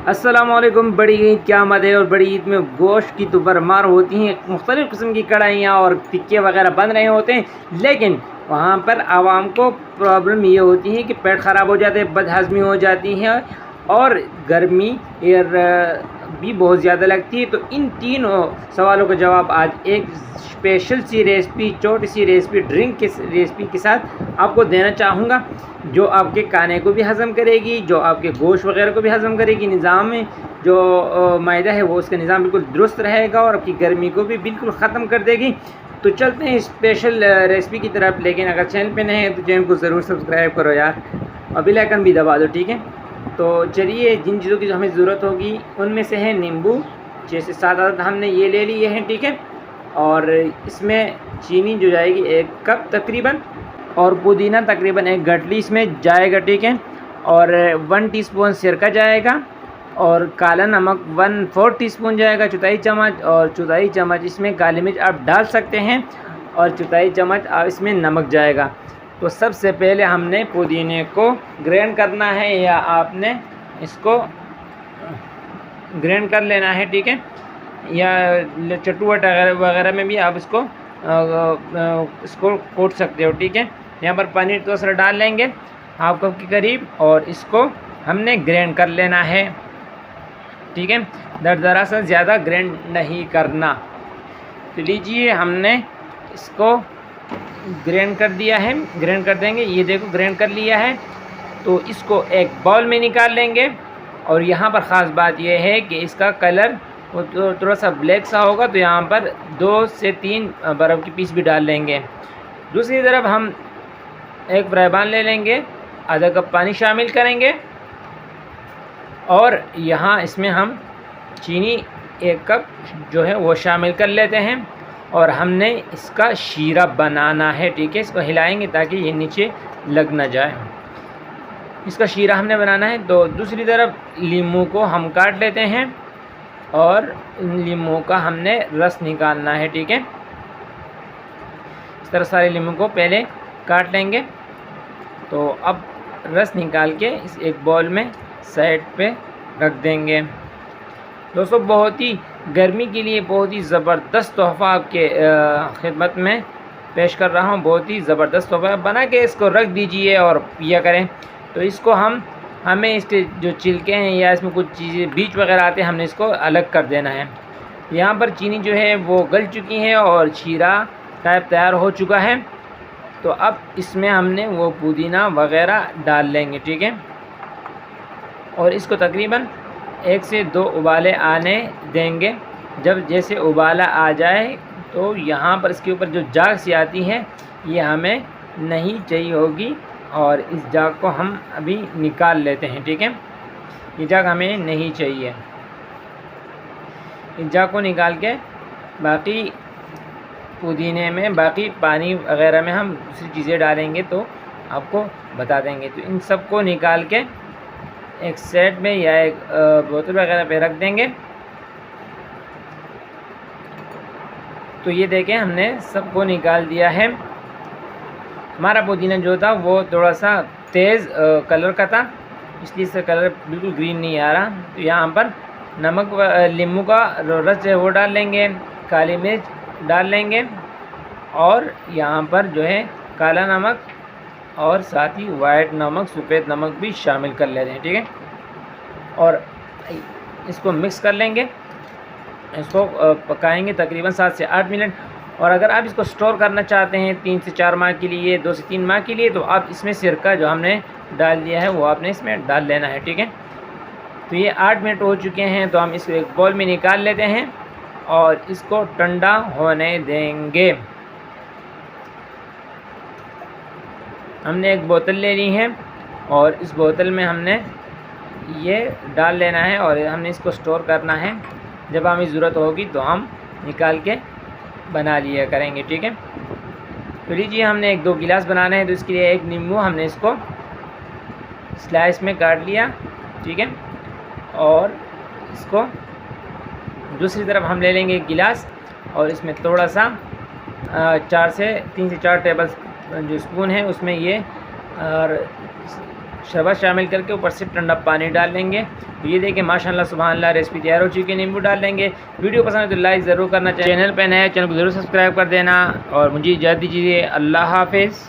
अस्सलामुअलैकुम। बड़ी ईद क्या आमद है। और बड़ी ईद में गोश्त की तो भरमार होती हैं, मुख्तलिफ़ किस्म की कढ़ाइयाँ और टिक्के वगैरह बन रहे होते हैं, लेकिन वहाँ पर आवाम को प्रॉब्लम ये होती है कि पेट ख़राब हो जाते हैं, बदहज़मी हो जाती है और गर्मी भी बहुत ज़्यादा लगती है। तो इन तीनों सवालों का जवाब आज एक स्पेशल सी रेसिपी, छोटी सी रेसिपी, ड्रिंक की रेसिपी के साथ आपको देना चाहूँगा, जो आपके खाने को भी हज़म करेगी, जो आपके गोश्त वगैरह को भी हज़म करेगी। निज़ाम में जो मायदा है वो उसका निज़ाम बिल्कुल दुरुस्त रहेगा और आपकी गर्मी को भी बिल्कुल ख़त्म कर देगी। तो चलते हैं स्पेशल रेसिपी की तरफ। लेकिन अगर चैनल पे नए हैं तो चैनल को ज़रूर सब्सक्राइब करो यार, और बेल आइकन भी दबा दो, ठीक है। तो चलिए, जिन चीज़ों की हमें ज़रूरत होगी उनमें से है नींबू, 6 से 7 अदद हमने ये ले लिए हैं, ठीक है। और इसमें चीनी जो जाएगी 1 कप तकरीबन, और पुदीना तकरीबन 1 गठली इसमें जाएगा, ठीक है। और 1 टीस्पून सिरका जाएगा, और काला नमक 1/4 टीस्पून जाएगा, चौथाई चम्मच, और चौथाई चम्मच इसमें काली मिर्च आप डाल सकते हैं, और चौथाई चम्मच इसमें नमक जाएगा। तो सबसे पहले हमने पुदीने को ग्राइंड करना है, या आपने इसको ग्राइंड कर लेना है, ठीक है। या चट्टू वगैरह में भी आप इसको कूट सकते हो, ठीक है। यहाँ पर पनीर तो सर डाल लेंगे हाफ कप के करीब, और इसको हमने ग्राइंड कर लेना है, ठीक है। दरदरा सा ज़्यादा ग्राइंड नहीं करना। तो लीजिए, हमने इसको ग्राइंड कर दिया है, ग्राइंड कर देंगे। ये देखो ग्राइंड कर लिया है। तो इसको एक बाउल में निकाल लेंगे। और यहाँ पर ख़ास बात यह है कि इसका कलर वो तो थोड़ा सा ब्लैक सा होगा, तो यहाँ पर 2 से 3 बर्फ़ के पीस भी डाल लेंगे। दूसरी तरफ हम एक फ्राई पैन ले लेंगे, आधा कप पानी शामिल करेंगे, और यहाँ इसमें हम चीनी 1 कप जो है वो शामिल कर लेते हैं। और हमने इसका शीरा बनाना है, ठीक है। इसको हिलाएंगे ताकि ये नीचे लग ना जाए। इसका शीरा हमने बनाना है। तो दूसरी तरफ लीमू को हम काट लेते हैं, और लीमू का हमने रस निकालना है, ठीक है। इस तरह सारे लीमू को पहले काट लेंगे। तो अब रस निकाल के इस एक बाउल में साइड पे रख देंगे। दोस्तों, बहुत ही गर्मी के लिए बहुत ही ज़बरदस्त तोहफ़ा आपके खिदमत में पेश कर रहा हूँ। बहुत ही ज़बरदस्त तोहफ़ा बना के इसको रख दीजिए और पिया करें। तो इसको हमें इसके जो छिलके हैं या इसमें कुछ चीज़ें बीज वगैरह आते हैं, हमने इसको अलग कर देना है। यहाँ पर चीनी जो है वो गल चुकी है और शीरा टाइप तैयार हो चुका है। तो अब इसमें हमने वो पुदीना वगैरह डाल लेंगे, ठीक है। और इसको तकरीबन 1 से 2 उबाले आने देंगे। जब जैसे उबाला आ जाए तो यहाँ पर इसके ऊपर जो जाग सी आती है ये हमें नहीं चाहिए होगी, और इस जाग को हम अभी निकाल लेते हैं, ठीक है। ये जाग हमें नहीं चाहिए। इस जाग को निकाल के बाकी पुदीने में, बाकी पानी वगैरह में हम दूसरी चीज़ें डालेंगे तो आपको बता देंगे। तो इन सब को निकाल के एक सेट में या एक बोतल वगैरह पे रख देंगे। तो ये देखें, हमने सबको निकाल दिया है। हमारा पुदीना जो था वो थोड़ा सा तेज़ कलर का था, इसलिए इसका कलर बिल्कुल ग्रीन नहीं आ रहा। तो यहाँ पर नमक नींबू का रस है वो डाल लेंगे, काली मिर्च डाल लेंगे, और यहाँ पर जो है काला नमक और साथ ही वाइट नमक, सफ़ेद नमक भी शामिल कर लेते हैं, ठीक है। और इसको मिक्स कर लेंगे। इसको पकाएंगे तकरीबन 7 से 8 मिनट। और अगर आप इसको स्टोर करना चाहते हैं 3 से 4 माह के लिए, 2 से 3 माह के लिए, तो आप इसमें सिरका जो हमने डाल दिया है वो आपने इसमें डाल लेना है, ठीक है। तो ये 8 मिनट हो चुके हैं। तो हम इसको एक बाउल में निकाल लेते हैं और इसको ठंडा होने देंगे। हमने एक बोतल ले ली है, और इस बोतल में हमने ये डाल लेना है, और हमने इसको स्टोर करना है। जब हमें ज़रूरत होगी तो हम निकाल के बना लिया करेंगे, ठीक है। तो लीजिए, हमने 1-2 गिलास बनाना है, तो इसके लिए एक नींबू हमने इसको स्लाइस में काट लिया, ठीक है। और इसको दूसरी तरफ हम ले लेंगे 1 गिलास, और इसमें थोड़ा सा 3 से 4 टेबल जो स्पून है उसमें ये और शरबत शामिल करके ऊपर से ठंडा पानी डाल लेंगे। तो ये देखिए माशाल्लाह सुभान अल्लाह रेसिपी तैयार हो चुकी है। नींबू डाल देंगे। वीडियो पसंद है तो लाइक ज़रूर करना चाहिए। चैनल पर नए चैनल को ज़रूर सब्सक्राइब कर देना और मुझे इजाज़त दीजिए। अल्लाह हाफिज़।